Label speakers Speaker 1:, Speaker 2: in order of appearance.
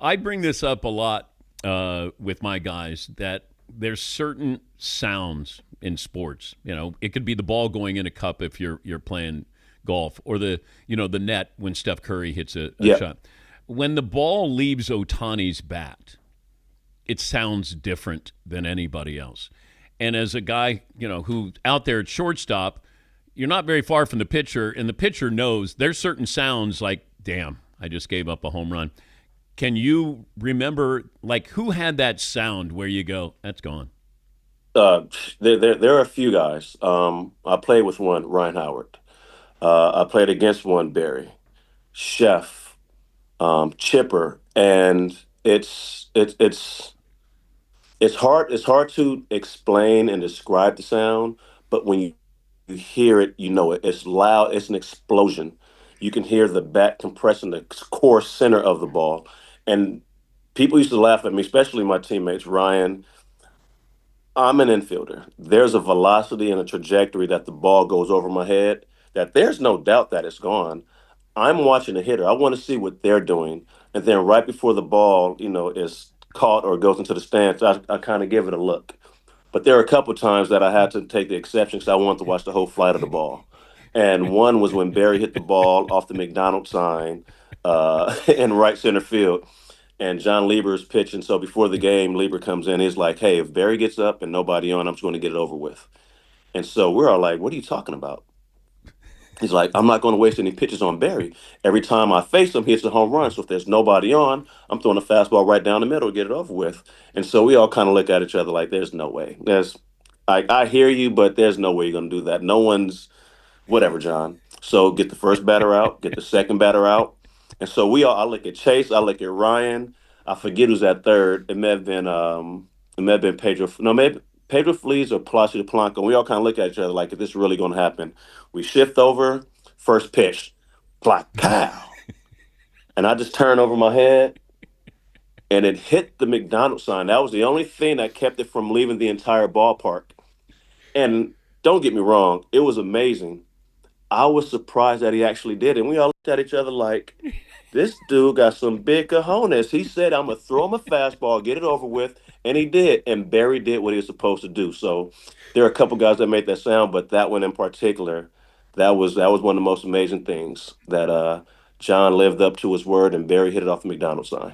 Speaker 1: I bring this up a lot with my guys that there's certain sounds in sports. It could be the ball going in a cup if you're playing golf, or the net when Steph Curry hits a
Speaker 2: Yeah.
Speaker 1: shot. When the ball leaves Otani's bat, it sounds different than anybody else. And as a guy, who out there at shortstop, you're not very far from the pitcher, and the pitcher knows there's certain sounds like, damn, I just gave up a home run. Can you remember, like, who had that sound where you go, that's gone?
Speaker 2: Uh, there are a few guys. I played with one, Ryan Howard. I played against one, Barry, Chef, Chipper, and it's hard to explain and describe the sound, but when you hear it, you know it. It's loud. It's an explosion. You can hear the bat compressing the core center of the ball, and people used to laugh at me, especially my teammates. Ryan, I'm an infielder. There's a velocity and a trajectory that the ball goes over my head that there's no doubt that it's gone. I'm watching the hitter. I want to see what they're doing. And then right before the ball, is caught or goes into the stands, I kind of give it a look. But there are a couple times that I had to take the exception because I wanted to watch the whole flight of the ball. And one was when Barry hit the ball off the McDonald's sign in right center field, and John Lieber's pitching. So before the game, Lieber comes in. He's like, "Hey, if Barry gets up and nobody on, I'm just going to get it over with." And so we're all like, "What are you talking about?" He's like, "I'm not going to waste any pitches on Barry. Every time I face him, he hits a home run. So if there's nobody on, I'm throwing a fastball right down the middle, get it over with." And so we all kind of look at each other like, "There's no way. I hear you, but there's no way you're going to do that. No one's whatever, John." So get the first batter out, get the second batter out. And so I look at Chase, I look at Ryan. I forget who's at third. It may have been Pedro. No, maybe Pedro Fleas or Placido Polanco. We all kind of look at each other like, is this really going to happen? We shift over, first pitch, like pow. And I just turn over my head and it hit the McDonald's sign. That was the only thing that kept it from leaving the entire ballpark. And don't get me wrong, it was amazing. I was surprised that he actually did. And we all looked at each other like, this dude got some big cojones. He said, I'm going to throw him a fastball, get it over with. And he did. And Barry did what he was supposed to do. So there are a couple guys that made that sound, but that one in particular, that was one of the most amazing things that John lived up to his word and Barry hit it off the McDonald's sign.